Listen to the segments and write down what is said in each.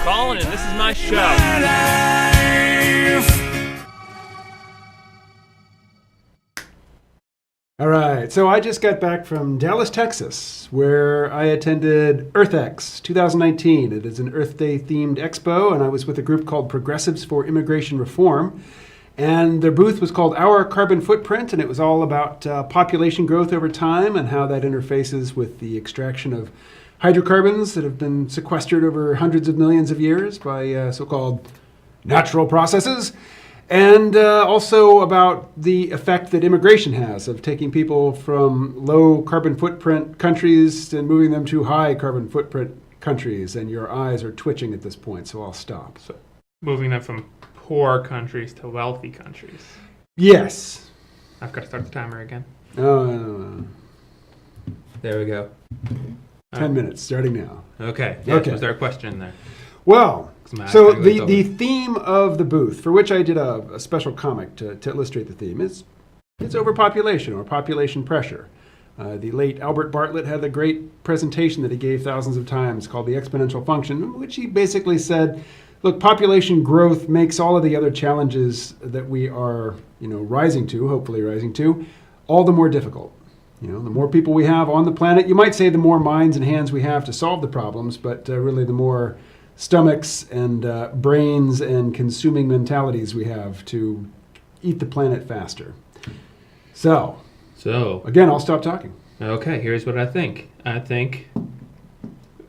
Colin, and this is my show. All right, so I just got back from Dallas, Texas, where I attended EarthX 2019. It is an Earth Day themed expo, and I was with a group called Progressives for Immigration Reform. And their booth was called Our Carbon Footprint, and it was all about population growth over time and how that interfaces with the extraction of hydrocarbons that have been sequestered over hundreds of millions of years by so-called natural processes. And also about the effect that immigration has of taking people from low carbon footprint countries and moving them to high carbon footprint countries. And your eyes are twitching at this point, so I'll stop. So moving them from poor countries to wealthy countries. Yes. I've got to start the timer again. Oh, There we go. 10 minutes, starting now. Okay. Yeah, Okay. Was there a question there? Well, My so category's the over. theme of the booth, for which I did a special comic to illustrate the theme, is it's overpopulation or population pressure. The late Albert Bartlett had a great presentation that he gave thousands of times called the exponential function, in which he basically said, look, population growth makes all of the other challenges that we are, hopefully rising to, all the more difficult. The more people we have on the planet, you might say the more minds and hands we have to solve the problems, but really the more stomachs and brains and consuming mentalities we have to eat the planet faster. So, again, I'll stop talking. Okay, here's what I think. I think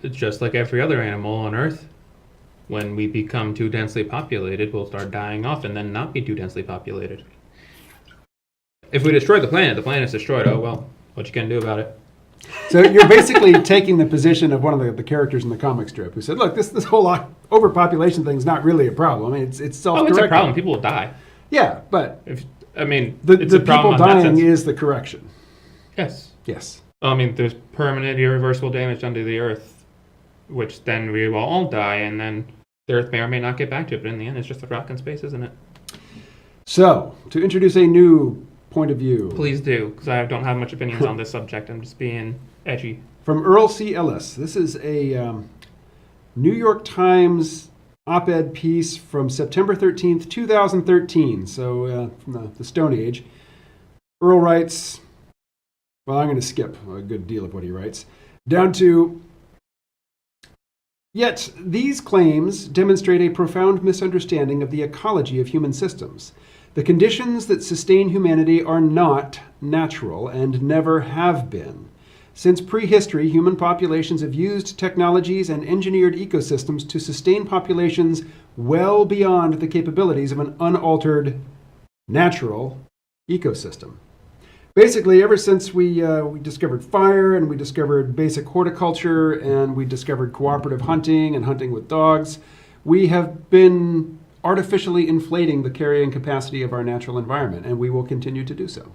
it's just like every other animal on Earth. When we become too densely populated, we'll start dying off and then not be too densely populated. If we destroy the planet's destroyed. Oh, well, what you gonna do about it? So you're basically taking the position of one of the characters in the comic strip who said, look, this whole overpopulation thing is not really a problem. I mean, it's self-correcting. Oh, it's a problem. People will die. Yeah, but It's the a problem people in that dying sense. is the correction. Yes. Yes. I mean, there's permanent, irreversible damage done to the Earth, which then we will all die, and then the Earth may or may not get back to it, but in the end, it's just a rock in space, isn't it? So, to introduce a new point of view. Please do, because I don't have much opinions on this subject. I'm just being edgy. From Earl C. Ellis. This is a New York Times op-ed piece from September 13th, 2013. So from the Stone Age. Earl writes, well, I'm going to skip a good deal of what he writes, down to, yet these claims demonstrate a profound misunderstanding of the ecology of human systems. The conditions that sustain humanity are not natural and never have been. Since prehistory, human populations have used technologies and engineered ecosystems to sustain populations well beyond the capabilities of an unaltered, natural ecosystem. Basically, ever since we discovered fire and we discovered basic horticulture and we discovered cooperative hunting and hunting with dogs, we have been artificially inflating the carrying capacity of our natural environment, and we will continue to do so.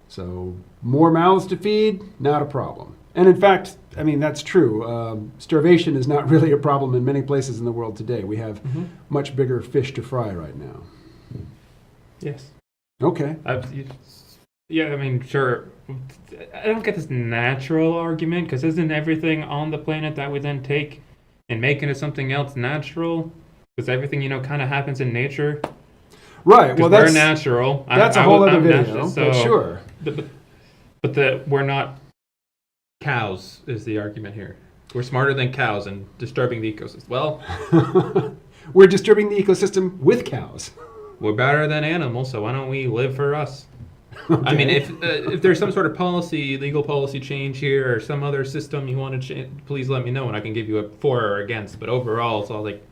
So more mouths to feed, not a problem. And in fact, I mean, that's true. Starvation is not really a problem in many places in the world today. We have much bigger fish to fry right now. Yes. Okay. Yeah, I mean, sure. I don't get this natural argument, because isn't everything on the planet that we then take and make into something else natural? Because everything, kind of happens in nature. Right. Well, we're natural. That's a whole other video, natural, but sure. But we're not cows is the argument here. We're smarter than cows and disturbing the ecosystem. Well, we're disturbing the ecosystem with cows. We're better than animals, so why don't we live for us? Okay. I mean, if there's some sort of legal policy change here, or some other system you want to change, please let me know, and I can give you a for or against. But overall, it's all like,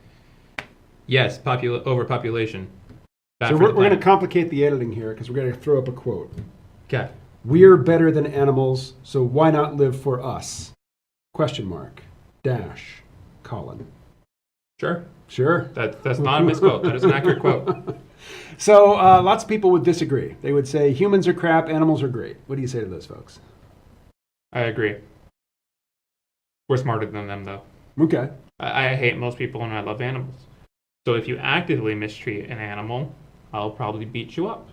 yes, overpopulation. So we're going to complicate the editing here because we're going to throw up a quote. Okay. We're better than animals, so why not live for us? Question mark. Dash. Colin. Sure. Sure. That's not a misquote. That is an accurate quote. So lots of people would disagree. They would say humans are crap, animals are great. What do you say to those folks? I agree. We're smarter than them, though. Okay. I hate most people and I love animals. So if you actively mistreat an animal, I'll probably beat you up.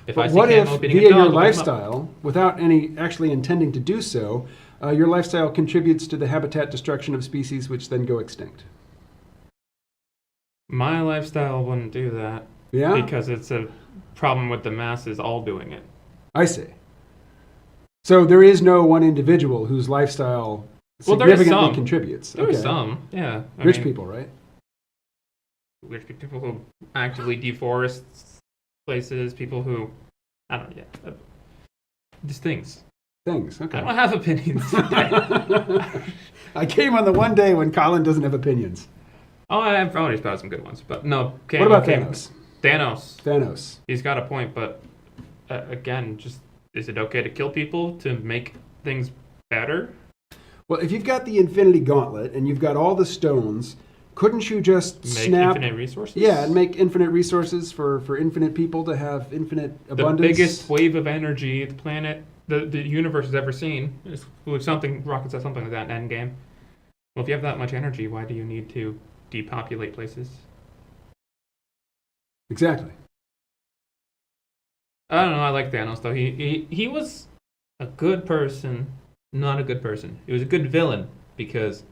But what if, via your lifestyle, without any actually intending to do so, your lifestyle contributes to the habitat destruction of species which then go extinct? My lifestyle wouldn't do that. Yeah? Because it's a problem with the masses all doing it. I see. So there is no one individual whose lifestyle Well, there is significantly some. contributes. There are some, yeah. Rich people, right? Rich people who actively deforest places, people who, I don't know, yeah. Just things. Things, okay. I don't have opinions. I came on the one day when Colin doesn't have opinions. Oh, I've already spotted some good ones, but no. What about Thanos? Thanos. He's got a point, but again, just is it okay to kill people to make things better? Well, if you've got the Infinity Gauntlet and you've got all the stones, couldn't you just Make snap infinite resources? Yeah, and make infinite resources for infinite people to have infinite abundance. The biggest wave of energy the planet, the universe has ever seen. Rocket said something like that in Endgame. Well, if you have that much energy, why do you need to depopulate places? Exactly. I don't know. I like Thanos though. He was a good person, not a good person. He was a good villain because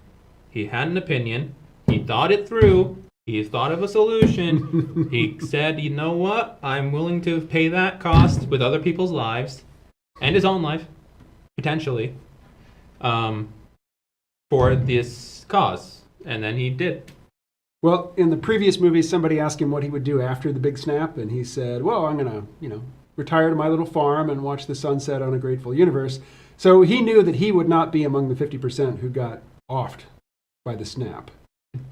he had an opinion. He thought it through. He thought of a solution. He said, "You know what? I'm willing to pay that cost with other people's lives and his own life, potentially, for this cause." And then he did. Well, in the previous movie, somebody asked him what he would do after the big snap, and he said, "Well, I'm gonna, retire to my little farm and watch the sunset on a grateful universe." So he knew that he would not be among the 50% who got offed by the snap.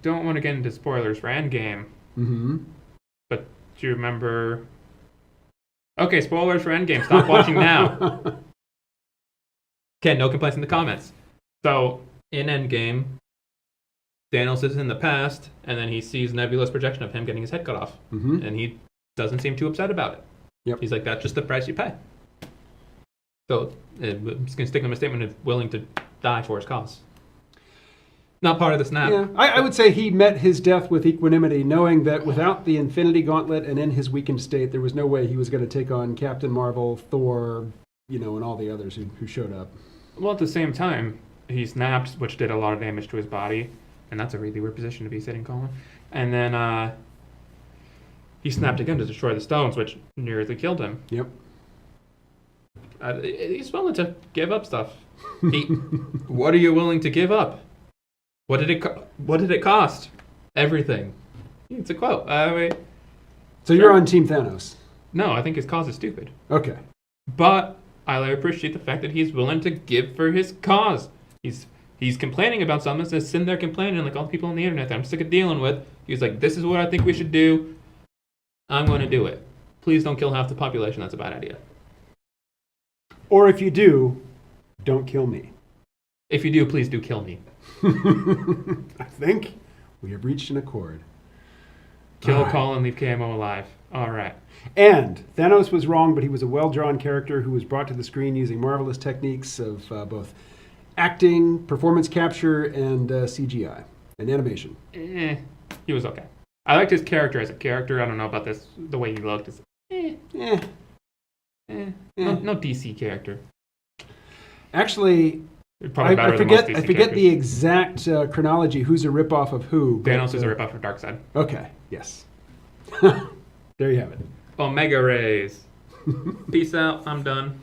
Don't want to get into spoilers for Endgame. Mm-hmm. But do you remember? Okay, spoilers for Endgame. Stop watching now. Okay, no complaints in the comments. So in Endgame, Thanos is in the past, and then he sees Nebula's projection of him getting his head cut off, Mm-hmm. and he doesn't seem too upset about it. Yep. He's like, "That's just the price you pay." So I'm just gonna stick with my statement of willing to die for his cause. Not part of the snap. Yeah, I would say he met his death with equanimity, knowing that without the Infinity Gauntlet and in his weakened state, there was no way he was going to take on Captain Marvel, Thor, and all the others who showed up. Well, at the same time, he snapped, which did a lot of damage to his body, and that's a really weird position to be sitting, Colin. And then he snapped again to destroy the stones, which nearly killed him. Yep. He's willing to give up stuff. What are you willing to give up? What did it cost? Everything. It's a quote. So you're on Team Thanos? No, I think his cause is stupid. Okay. But I appreciate the fact that he's willing to give for his cause. He's complaining about something, so sitting there complaining like all the people on the internet that I'm sick of dealing with. He's like, "This is what I think we should do. I'm going to do it. Please don't kill half the population. That's a bad idea. Or if you do, don't kill me." If you do, please do kill me. I think we have reached an accord. Kill Colin, leave KMO alive. All right. And Thanos was wrong, but he was a well-drawn character who was brought to the screen using marvelous techniques of both acting, performance capture, and CGI and animation. He was okay. I liked his character as a character. I don't know about this. The way he looked is no DC character. Actually, Probably better I than most forget. DC I forget characters. the exact chronology. Who's a ripoff of who? Thanos is a ripoff of Darkseid. Okay. Yes. There you have it. Omega rays. Peace out. I'm done.